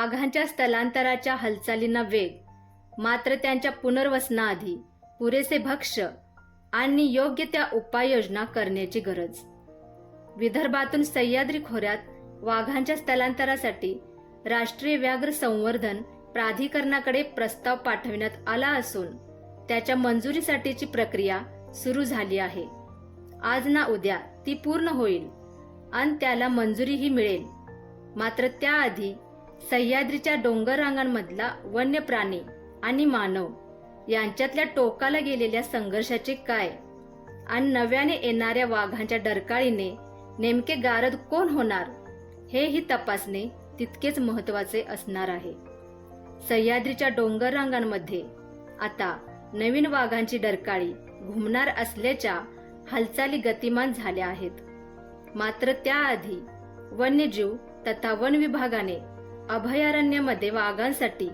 वाघांच्या स्थलांतराच्या हालचालींना वेग, मात्र त्यांच्या पुनर्वसनाआधी पुरेसे भक्ष्य आणि योग्य त्या उपाययोजना करण्याची गरज. विदर्भातून सह्याद्री खोऱ्यात वाघांच्या स्थलांतरासाठी राष्ट्रीय व्याघ्र संवर्धन प्राधिकरणाकडे प्रस्ताव पाठविण्यात आला असून त्याच्या मंजुरीसाठीची प्रक्रिया सुरू झाली आहे. आज ना उद्या ती पूर्ण होईल आणि त्याला मंजुरीही मिळेल. मात्र त्याआधी सह्याद्रीच्या डोंगर रांगांमधला वन्य प्राणी आणि मानव यांच्यातल्या टोकाला गेलेल्या संघर्षाचे काय आणि नव्याने येणाऱ्या वाघांच्या डरकाळीने नेमके गारद कोण होणार हेही तपासणे तितकेच महत्वाचे असणार आहे. सह्याद्रीच्या डोंगर रांगांमध्ये आता नवीन वाघांची डरकाळी घुमणार असल्याच्या हालचाली गतिमान झाल्या आहेत. मात्र त्याआधी वन्यजीव तथा वन विभागाने अभयारण्यामध्ये वाघांसाठी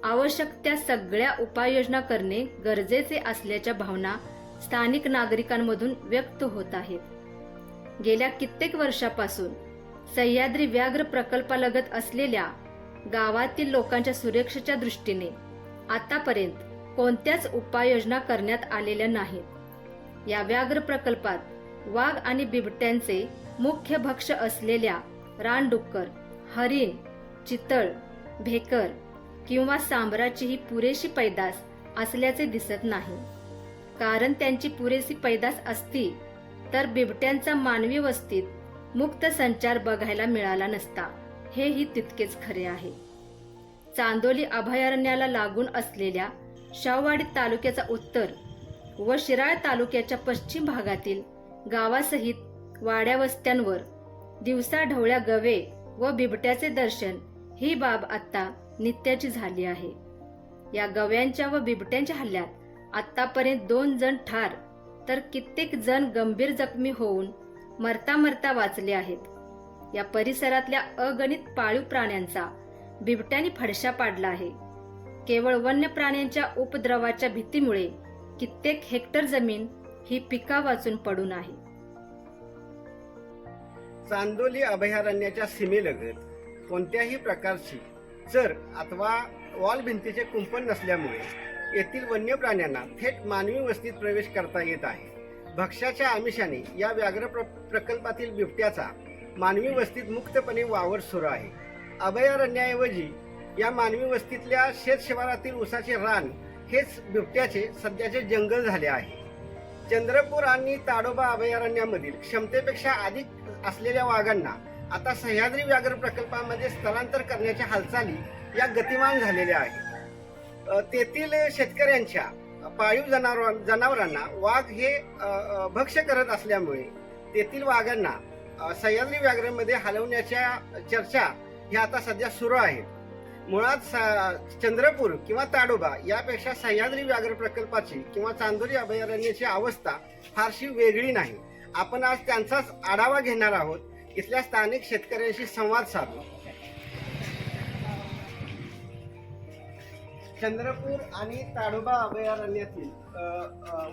आवश्यक त्या सगळ्या उपाययोजना करणे गरजेचे असल्याच्या भावना स्थानिक नागरिकांमधून व्यक्त होत आहेत. गेल्या कित्येक वर्षापासून सह्याद्री व्याघ्र प्रकल्पालगत असलेल्या गावातील लोकांच्या सुरक्षेच्या दृष्टीने आतापर्यंत कोणत्याच उपाययोजना करण्यात आलेल्या नाहीत. या व्याघ्र प्रकल्पात वाघ आणि बिबट्यांचे मुख्य भक्ष्य असलेल्या रानडुक्कर, हरिण, चितळ, भेकर किंवा सांबराचीही पुरेशी पैदास असल्याचे दिसत नाही. कारण त्यांची पुरेशी पैदास असती तर बिबट्यांचा मानवी वस्तीत मुक्त संचार बघायला मिळाला नसता, हेही तितकेच खरे आहे. चांदोली अभयारण्याला लागून असलेल्या शाहूवाडी तालुक्याचा उत्तर व शिराळ तालुक्याच्या पश्चिम भागातील गावासहित वाड्या वस्त्यांवर दिवसाढवळ्या गवे व बिबट्याचे दर्शन ही बाब आता नित्याची झाली आहे. या गव्यांच्या व बिबट्यांच्या हल्ल्यात आतापर्यंत 2 जण ठार तर कित्येक जण गंभीर जखमी होऊन मरता मरता वाचले आहेत. या परिसरातल्या अगणित पाळीव प्राण्यांचा बिबट्याने फडशा पाडला आहे. केवळ वन्य प्राण्यांच्या उपद्रवाच्या भीतीमुळे कित्येक हेक्टर जमीन ही पिका वाचून पडून आहे. चांदोली अभयारण्याच्या सीमेलगत कोणत्याही प्रकारची चर अथवा वॉल भिंतीचे कुंपण नसल्यामुळे येथील वन्य प्राण्यांना थेट मानवी वस्तीत प्रवेश करता येत आहे. भक्ष्याच्या आमिषाने या व्याघ्र प्रकल्पातील बिबट्याचा मानवी वस्तीत मुक्तपणे वावर सुरू आहे. अभयारण्याऐवजी या मानवी वस्तीतल्या शेतशिवारातील उसाचे रान हेच बिबट्याचे सध्याचे जंगल झाले आहे. चंद्रपूर आणि ताडोबा अभयारण्यामधील क्षमतेपेक्षा अधिक असलेल्या वाघांना आता सह्याद्री व्याघ्र प्रकल्पामध्ये स्थलांतर करण्याच्या हालचाली या गतिमान झालेल्या आहेत. तेथील शेतकऱ्यांच्या पाळीव जनावरांना वाघ हे भक्ष्य करत असल्यामुळे तेथील वाघांना सह्याद्री व्याघ्रामध्ये हलवण्याच्या चर्चा ह्या आता सध्या सुरू आहेत. मुळात चंद्रपूर किंवा ताडोबा यापेक्षा सह्याद्री व्याघ्र प्रकल्पाची किंवा चांदोली अभयारण्याची अवस्था फारशी वेगळी नाही. आपण आज त्यांचाच आढावा घेणार आहोत. इथल्या स्थानिक शेतकऱ्यांशी संवाद साधू. चंद्रपूर आणि ताडोबा अभयारण्यातील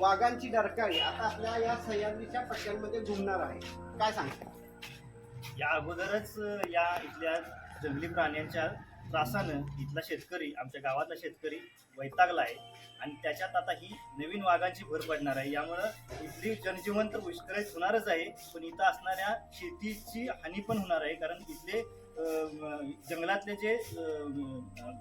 वाघांची डरकाळी आता आपल्या या सह्याद्रीच्या पट्ट्यांमध्ये घुमणार आहे. काय सांगता? या अगोदरच या इथल्या जंगली प्राण्यांच्या त्रासानं इथला शेतकरी, आमच्या गावातला शेतकरी वैतागला आहे आणि त्याच्यात आता ही नवीन वाघांची भर पडणार आहे. यामुळं इथली जनजीवन तर विस्कळीत होणारच आहे, पण इथं असणाऱ्या शेतीची हानी पण होणार आहे. कारण इथले जंगलातले जे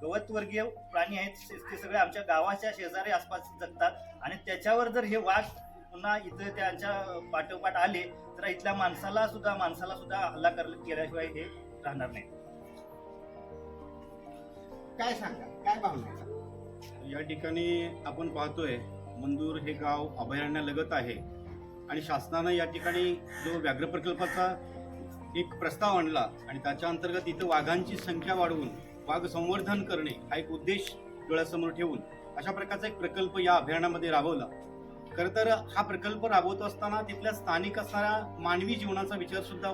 गवतवर्गीय प्राणी आहेत ते सगळे आमच्या गावाच्या शेजारी आसपास जगतात आणि त्याच्यावर जर हे वाघ पुन्हा इथं त्यांच्या पाठोपाठ आले तर इथल्या माणसाला सुद्धा हल्ला केल्याशिवाय हे राहणार नाही. काय सांगा, काय भावना? या ठिकाणी आपण पाहतोय मंदूर हे गाव अभयारण्यालगत आहे आणि शासनानं या ठिकाणी जो व्याघ्र प्रकल्पाचा एक प्रस्ताव आणला आणि त्याच्या अंतर्गत इथं वाघांची संख्या वाढवून वाघ संवर्धन करणे हा एक उद्देश डोळ्यासमोर ठेवून अशा प्रकारचा एक प्रकल्प या अभयारण्यामध्ये राबवला. खरं तर हा प्रकल्प राबवत असताना तिथल्या स्थानिक असणाऱ्या मानवी जीवनाचा विचार सुद्धा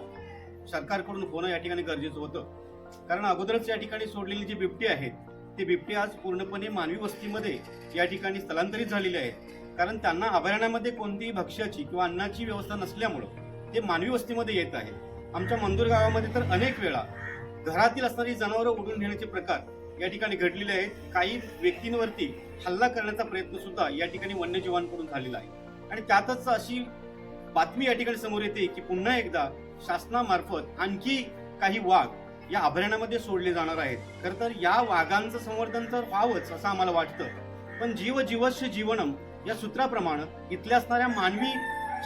सरकारकडून होणं या ठिकाणी गरजेचं होतं. कारण अगोदरच या ठिकाणी सोडलेली जी बिबटी आहेत ते बिबटे आज पूर्णपणे मानवी वस्तीमध्ये या ठिकाणी स्थलांतरित झालेले आहेत. कारण त्यांना अभयारण्यामध्ये कोणतीही भक्ष्याची किंवा अन्नाची व्यवस्था नसल्यामुळं ते मानवी वस्तीमध्ये येत आहेत. आमच्या मंदूर गावामध्ये तर अनेक वेळा घरातील असणारी जनावरं उडून नेण्याचे प्रकार या ठिकाणी घडलेले आहेत. काही व्यक्तींवरती हल्ला करण्याचा प्रयत्न सुद्धा या ठिकाणी वन्यजीवांकडून झालेला आहे. आणि त्यातच अशी बातमी या ठिकाणी समोर येते की पुन्हा एकदा शासनामार्फत आणखी काही वाघ या अभयारण्यामध्ये सोडले जाणार आहेत. खरं तर या वाघांचं संवर्धन तर व्हावंच असं आम्हाला वाटतं, पण जीव जीवस्य जीवनम या सूत्राप्रमाणे इथल्या असणाऱ्या मानवी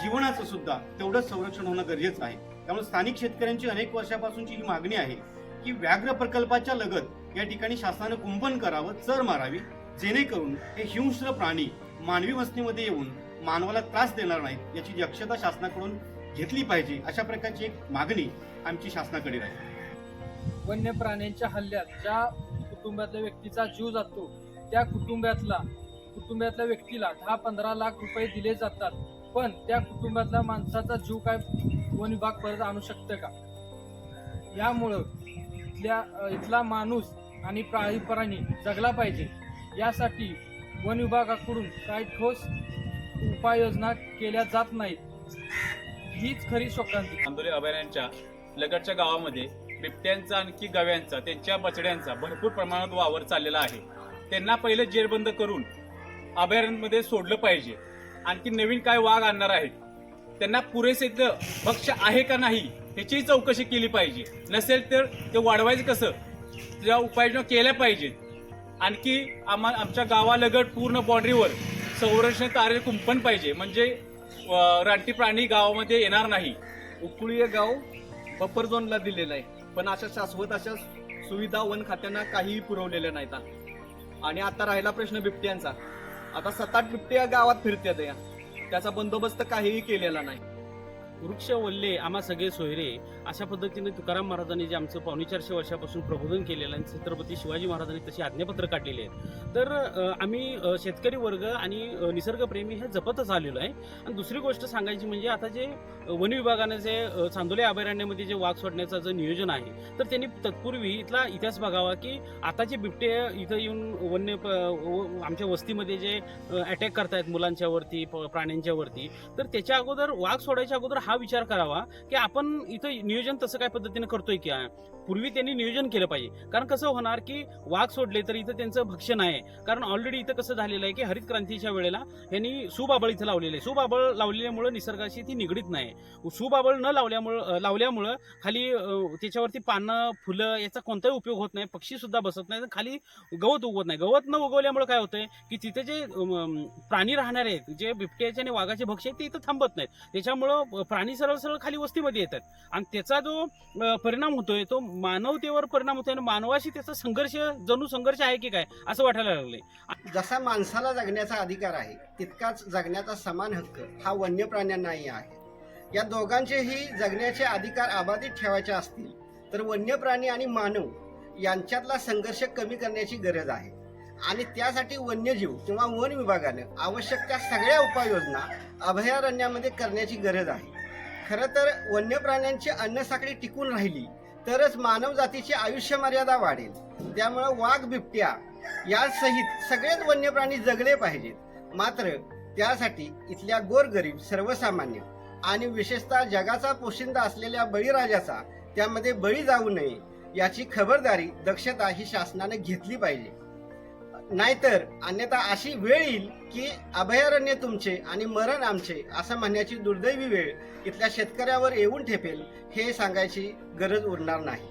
जीवनाचं सुद्धा तेवढंच संरक्षण होणं गरजेचं आहे. त्यामुळे स्थानिक शेतकऱ्यांची अनेक वर्षापासूनची ही मागणी आहे की व्याघ्र प्रकल्पाच्या लगत या ठिकाणी शासनानं कुंपण करावं, चर मारावी, जेणेकरून हे हिंस्र प्राणी मानवी वस्तीमध्ये येऊन मानवाला त्रास देणार नाहीत याची दक्षता शासनाकडून घेतली पाहिजे. अशा प्रकारची एक मागणी आमची शासनाकडे राहील. वन्य प्राण्यांच्या हल्ल्यात ज्या कुटुंबातल्या व्यक्तीचा जीव जातो त्या कुटुंबातल्या व्यक्तीला 10-15 लाख रुपये दिले जातात, पण त्या कुटुंबातल्या माणसाचा जीव काय वन विभाग परत आणू शकतं का? यामुळं इथला माणूस आणि प्राणी जगला पाहिजे. यासाठी वन विभागाकडून काही ठोस उपाययोजना केल्या जात नाहीत. हीच खरी शोकांतिका. चांदोली अभयारण्याच्या लगतच्या गावामध्ये बिबट्यांचा आणखी गव्यांचा त्यांच्या बछड्यांचा भरपूर प्रमाणात वावर चाललेला आहे. त्यांना पहिले जेरबंद करून अभयारण्यामध्ये सोडलं पाहिजे. आणखी नवीन काय वाघ आणणार आहेत त्यांना पुरेसे भक्ष्य आहे का नाही ह्याची चौकशी केली पाहिजे. नसेल तर ते वाढवायचं कसं, त्या उपाययोजना केल्या पाहिजेत. आणखी आमच्या गावालगत पूर्ण बाँड्रीवर संरक्षण कार्य कुंपण पाहिजे, म्हणजे रानटी प्राणी गावामध्ये येणार नाही. उकुळी हे गाव बफर झोनला दिलेलं आहे, पण अशा शाश्वत अशा सुविधा वन खात्यानं काहीही पुरवलेल्या नाहीत. आणि आता राहिला प्रश्न बिबट्यांचा. आता 7-8 बिबट्या गावात फिरतात, त्याचा बंदोबस्त काहीही केलेला नाही. वृक्ष वल्ले आम्हा सगळे सोयरे अशा पद्धतीने तुकाराम महाराजांनी जे आमचं 450 वर्षापासून प्रबोधन केलेलं आहे, छत्रपती शिवाजी महाराजांनी तशी आज्ञापत्र काढलेली आहेत. तर आम्ही शेतकरी वर्ग आणि निसर्गप्रेमी हे जपतच आलेलो आहे. आणि दुसरी गोष्ट सांगायची म्हणजे आता जे वन विभागाने जे चांदोली अभयारण्यामध्ये जे वाघ सोडण्याचं जे नियोजन आहे, तर त्यांनी तत्पूर्वी इथला इतिहास बघावा की आता जे बिबटे इथं येऊन आमच्या वस्तीमध्ये जे अटॅक करतायत मुलांच्यावरती, प्राण्यांच्यावरती, तर त्याच्या अगोदर वाघ सोडायच्या अगोदर हा विचार करावा की आपण इथं नियोजन तसं काय पद्धतीने करतोय की पूर्वी त्यांनी नियोजन केलं पाहिजे. कारण कसं होणार की वाघ सोडले तर इथं त्यांचं भक्षण आहे. कारण ऑलरेडी इथं कसं झालेलं आहे की हरित क्रांतीच्या वेळेला यांनी सुबाबळ इथं लावलेलं आहे. सुबाबळ लावलेल्यामुळे निसर्गाशी ती निगडीत नाही. सुबाबळ न लावल्यामुळं खाली त्याच्यावरती पानं, फुलं याचा कोणताही उपयोग होत नाही. पक्षी सुद्धा बसत नाही, खाली गवत उगवत नाही. गवत न उगवल्यामुळे काय होतंय की तिथे जे प्राणी राहणार आहेत, जे बिबट्याचे आणि वाघाचे भक्ष्य आहेत, ते इथं थांबत नाहीत. त्याच्यामुळं प्राणी सरळ खाली वस्तीमध्ये येतात आणि त्याचा जो परिणाम होतोय तो मानवतेवर परिणाम होतोय आणि मानवाशी त्याचा संघर्ष आहे की काय असं वाटायला लागलंय. जसा माणसाला जगण्याचा अधिकार आहे तितकाच जगण्याचा समान हक्क हा वन्य प्राण्यांनाही आहे. या दोघांचेही जगण्याचे अधिकार अबाधित ठेवायचे असतील तर वन्य प्राणी आणि मानव यांच्यातला संघर्ष कमी करण्याची गरज आहे. आणि त्यासाठी वन्यजीव किंवा वन विभागानं आवश्यक त्या सगळ्या उपाययोजना अभयारण्यामध्ये करण्याची गरज आहे. खरं तर वन्य प्राण्यांची अन्नसाखळी टिकून राहिली तरच मानव जातीची आयुष्य मर्यादा वाढेल. त्यामुळं वाघ, बिबट्या यासहित सगळेच वन्य प्राणी जगले पाहिजेत. मात्र त्यासाठी इथल्या गोरगरीब, सर्वसामान्य आणि विशेषतः जगाचा पोशिंदा असलेल्या बळीराजाचा त्यामध्ये बळी जाऊ नये याची खबरदारी, दक्षता ही शासनाने घेतली पाहिजे. नाहीतर अन्यथा अशी वेळ येईल की अभयारण्य तुमचे आणि मरण आमचे असं म्हणण्याची दुर्दैवी वेळ इथल्या शेतकऱ्यावर येऊन ठेपेल. हे सांगायची गरज उरणार नाही.